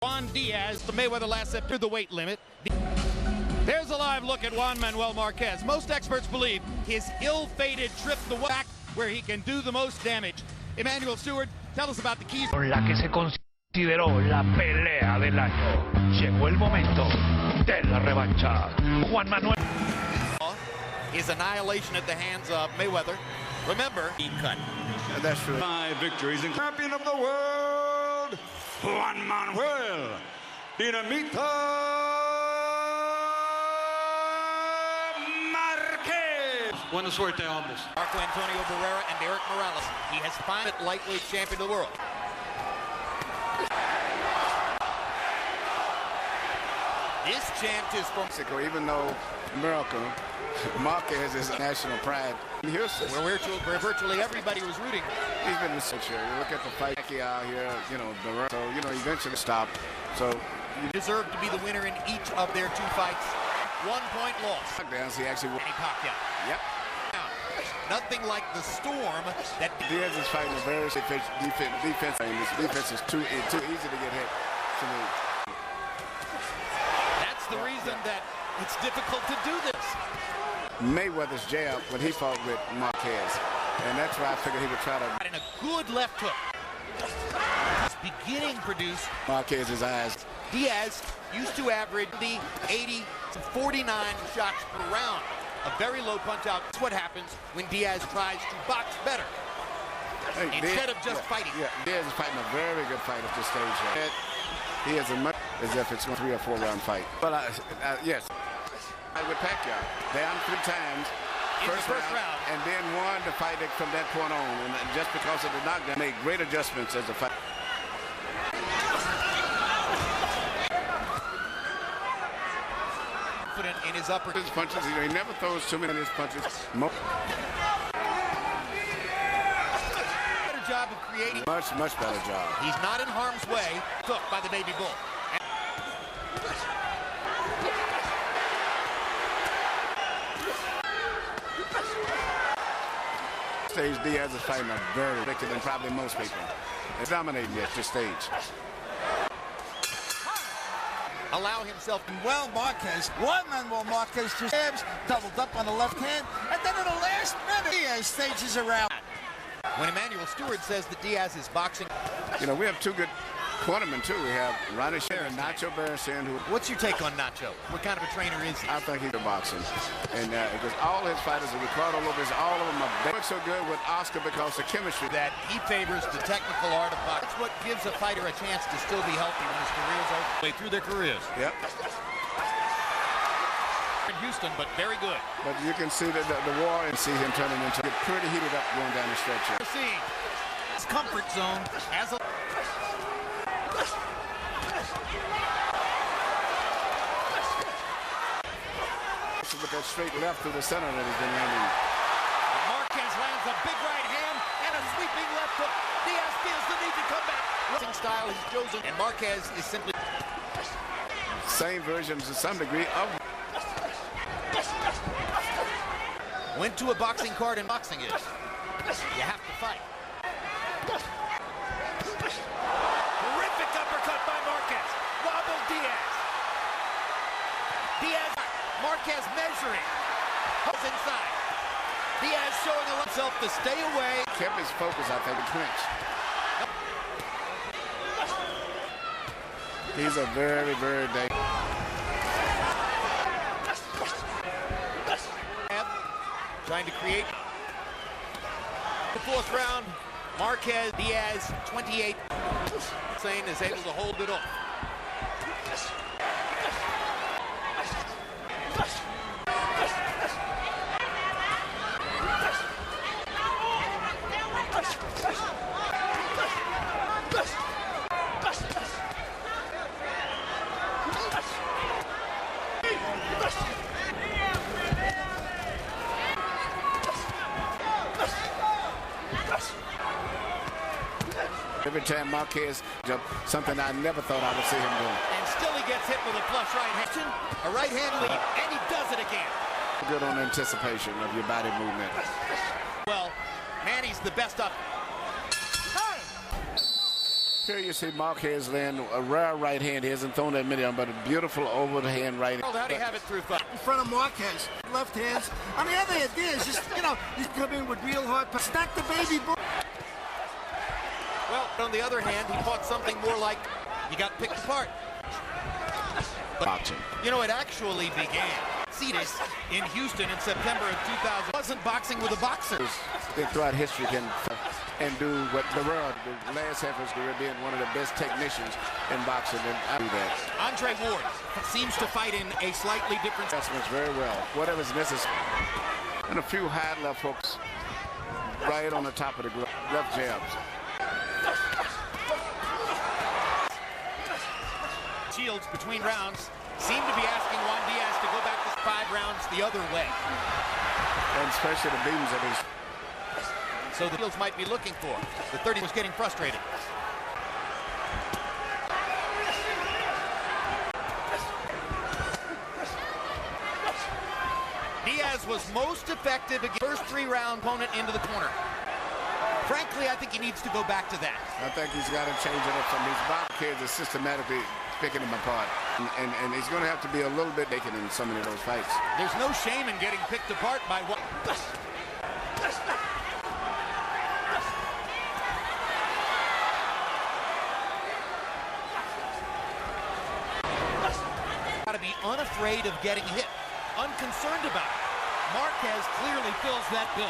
Juan Diaz, the Mayweather last September, the weight limit. There's a live look at Juan Manuel Marquez. Most experts believe his ill-fated trip to the back where he can do the most damage. Emmanuel Stewart, tell us about the keys. Con la que se consideró la pelea del año. Llegó el momento de la revancha. Juan Manuel. His annihilation at the hands of Mayweather. Remember, he cut. That's true. 5 victories and champion of the world, Juan Manuel Dinamita Marquez. Buena suerte, ambos. Marco Antonio Barrera and Eric Morales. He has finally lightweight champion of the world. This champ is from Mexico, even though America, Marquez is a national pride. Houston, where virtually everybody was rooting. He's been in such a. You look at the fight out here, you know, so eventually stop. So you deserve to be the winner in each of their 2 fights. 1 point loss. Knockdowns, he actually. Manny Pacquiao. Yep. Now, nothing like the storm that Diaz is fighting a very defense. His defense is too easy to get hit. To me. That's the reason that it's difficult to do this. Mayweather's jab when he fought with Marquez, and that's why I figured he would try to. And a good left hook. It's beginning to produce. Marquez's eyes. Diaz used to average the 80 to 49 shots per round. A very low punch out. That's what happens when Diaz tries to box better. Hey, instead of just fighting. Yeah, Diaz is fighting a very good fight at this stage. He is as if it's a 3 or 4 round fight. But yes. With Pacquiao, down 3 times, first round, and then won the fight from that point on. And just because of the knockdown, made great adjustments as a fight. Confident in his upper punches, he never throws too many of his punches. Better job of creating. Much better job. He's not in harm's way. Took by the baby bull. Stage Diaz is fighting a very wicked than probably most people. It's dominating at this stage. Allow himself. Well, Juan Manuel Marquez just jabs, doubled up on the left hand, and then in the last minute, Diaz stages around. When Emmanuel Stewart says that Diaz is boxing. You know, we have 2 good cornermen, too. We have Ronnie Sher and Nacho Barricin. What's your take on Nacho? What kind of a trainer is he? I think he's a boxer. And because all his fighters, Ricardo Lopez, all of them are so good with Oscar because the chemistry. That he favors the technical art of boxing. That's what gives a fighter a chance to still be healthy when his career's over. Way through their careers. Yep. In Houston, but very good. But you can see the war and see him turning into get pretty heated up going down the stretch here. See his comfort zone as a. With that straight left through the center that he's been landing. Marquez lands a big right hand and a sweeping left hook. Diaz feels the need to come back. Wrestling style is chosen, and Marquez is simply same version to some degree of. Went to a boxing card, and boxing is. You have to fight. Terrific uppercut by Marquez. Wobble Diaz. Diaz. Marquez measuring. Holds inside. Diaz showing himself to stay away. Kept his focus, I think, and clinch. He's a very, very dangerous. Trying to create the 4th round. Marquez, Diaz, 28. Hussein is able to hold it off. Every time Marquez jumped, something I never thought I would see him do. And still he gets hit with a flush right hand. A right hand lead, and he does it again. Good on anticipation of your body movement. Well, Manny's the best up. Here you see Marquez land a rare right hand. He hasn't thrown that many on, but a beautiful overhand right hand. How do you have it through five? In front of Marquez, left hands. On the other hand, Diaz just, he's come in with real hard. Stack the baby boy. Well, on the other hand, he fought something more like he got picked apart. Boxing. It actually began Cetus in Houston in September of 2000. Wasn't boxing with a boxer. Throughout history can and do what the last half of his career being one of the best technicians in boxing, and I do that. Andre Ward seems to fight in a slightly different. Adjustments very well. Whatever's necessary. And a few high left hooks right on the top of the left jabs. Shields between rounds seem to be asking Juan Diaz to go back to 5 rounds the other way. And especially the beams of his. So the Shields might be looking for. The 30 was getting frustrated. Diaz was most effective against the first 3-round opponent into the corner. Frankly, I think he needs to go back to that. I think he's got to change it up from these box kids are systematically picking him apart. And he's going to have to be a little bit taken in some of those fights. There's no shame in getting picked apart by what. Got to be unafraid of getting hit, unconcerned about it. Marquez clearly fills that bill.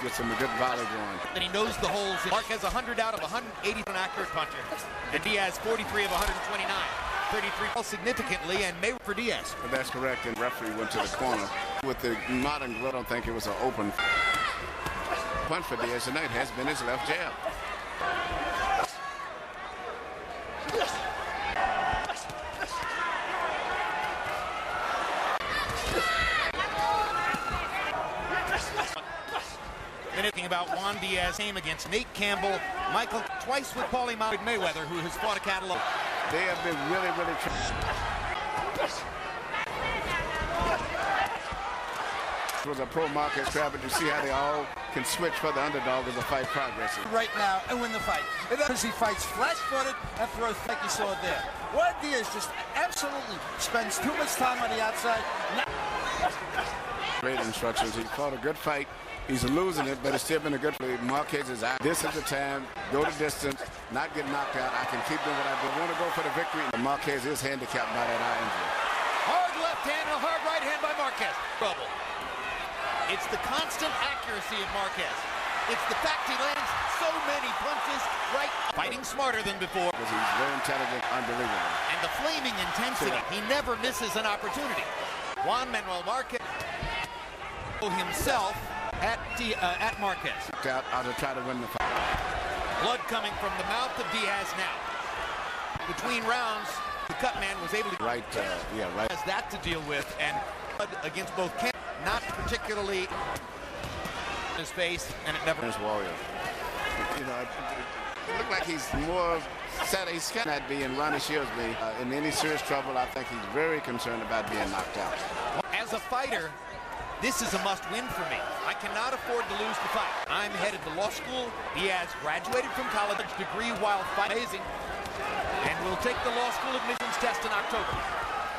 Gets him a good volley going. And he knows the holes. Marquez 100 out of 180, an accurate puncher. And Diaz 43 of 129. 33 significantly, and May for Diaz. But that's correct, and referee went to the corner. With the modern glove, I don't think it was an open punch for Diaz tonight. Has been his left jab. Thinking about Juan Diaz came against Nate Campbell, Michael, twice with Paulie Mayweather, who has fought a catalog. They have been really, really It was a pro Marquez crowd, but you see how they all can switch for the underdog as the fight progresses. Right now and win the fight. Because he fights flat-footed and throws like you saw there. Juan Diaz just absolutely spends too much time on the outside. Great instructions. He fought a good fight. He's losing it, but it's still been a good fight. Marquez is out. This is the time. Go the distance. Not get knocked out. I can keep doing what I do. I want to go for the victory. Marquez is handicapped by that eye injury. Hard left hand and a hard right hand by Marquez. Trouble. It's the constant accuracy of Marquez. It's the fact he lands so many punches right. Fighting smarter than before. Because he's very intelligent, unbelievable. And the flaming intensity. He never misses an opportunity. Juan Manuel Marquez himself at Marquez. Out to try to win the fight. Blood coming from the mouth of Diaz now. Between rounds, the cut man was able to right. Has that to deal with, and blood against both camps, not particularly in his face, and it never. His warrior. It looked like he's more sad. He's not being Ronnie Shields in any serious trouble. I think he's very concerned about being knocked out. As a fighter, this is a must-win for me. I cannot afford to lose the fight. I'm headed to law school. Diaz graduated from college degree while fighting. Amazing. And we'll take the law school admissions test in October.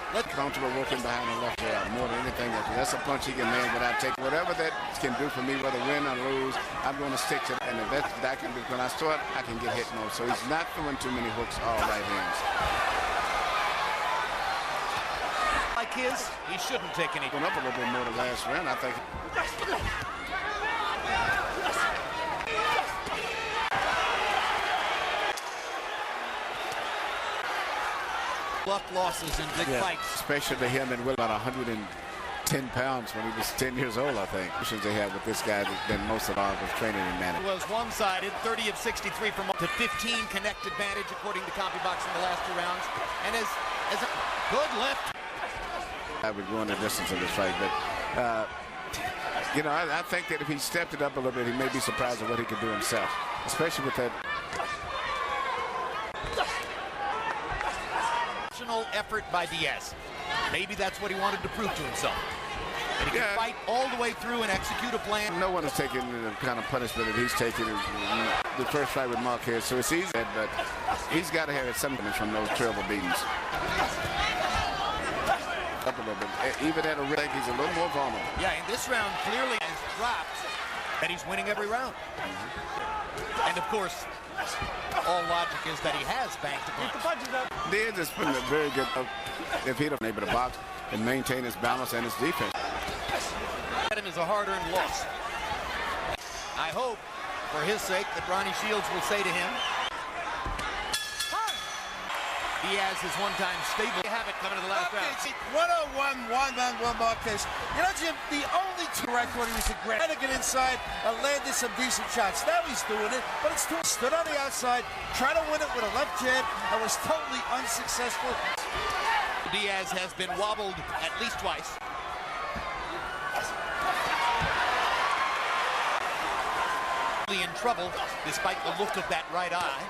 Let's comfortable working behind the left jab more than anything else. That's a punch he can land without taking. Whatever that can do for me, whether win or lose, I'm going to stick to it. And if that can be, when I start, I can get hit more. So he's not throwing too many hooks, all right hands. Like his, he shouldn't take any. Went up a little bit more the last round, I think. Luck losses in big fights. Especially to him and Will, about 110 pounds when he was 10 years old, I think. They had with this guy than most of our training and management. It was one-sided, 30 of 63 from to 15 connect advantage according to CompuBox in the last 2 rounds. And as a good left. I would go in the distance of this fight, but I think that if he stepped it up a little bit, he may be surprised at what he could do himself, especially with that effort by Diaz. Maybe that's what he wanted to prove to himself. And he can fight all the way through and execute a plan. No one is taking the kind of punishment that he's taking in the first fight with Marquez, so it's easy, but he's got to have something from those terrible beatings. Up a little bit. Even at a rank, he's a little more vulnerable. Yeah, in this round, clearly has dropped that he's winning every round. And of course, all logic is that he has banked a punch. Diaz has been a very good, if he'd have been able to box and maintain his balance and his defense. Him is a hard-earned loss. I hope, for his sake, that Ronnie Shields will say to him, Diaz is one-time stable. They have it coming to the last round. 101, Juan Manuel Marquez. You know, Jim, the only record he was a great. Trying to get inside and landed some decent shots. Now he's doing it, but it's too. Stood on the outside, trying to win it with a left jab, and was totally unsuccessful. Diaz has been wobbled at least twice. In trouble, despite the look of that right eye.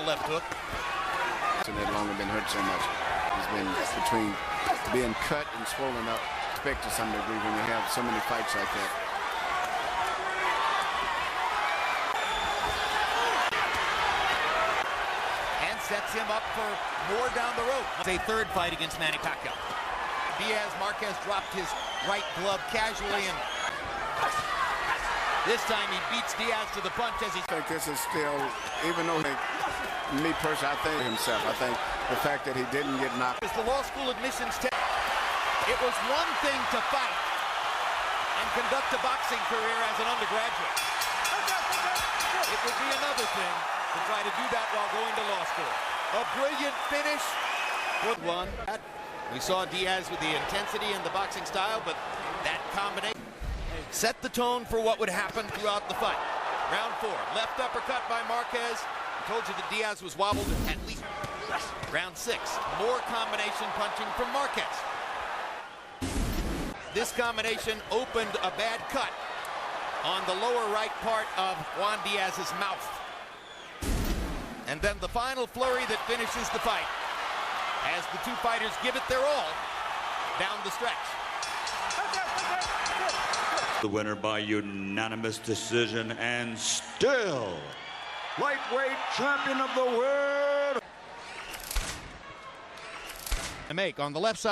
Left hook. And had longer been hurt so much. He's been between being cut and swollen up. Expect to some degree when you have so many fights like that. And sets him up for more down the road. It's a third fight against Manny Pacquiao. Diaz Marquez dropped his right glove casually, and this time he beats Diaz to the punch as he. I think this is still, even though me personally, I think himself. I think the fact that he didn't get knocked. As the law school admissions test, it was one thing to fight and conduct a boxing career as an undergraduate. It would be another thing to try to do that while going to law school. A brilliant finish. Good one. We saw Diaz with the intensity and the boxing style, but that combination set the tone for what would happen throughout the fight. Round 4, left uppercut by Marquez. I told you that Diaz was wobbled at least. Round 6, more combination punching from Marquez. This combination opened a bad cut on the lower right part of Juan Diaz's mouth. And then the final flurry that finishes the fight as the two fighters give it their all down the stretch. The winner by unanimous decision and still lightweight champion of the world. To make on the left side.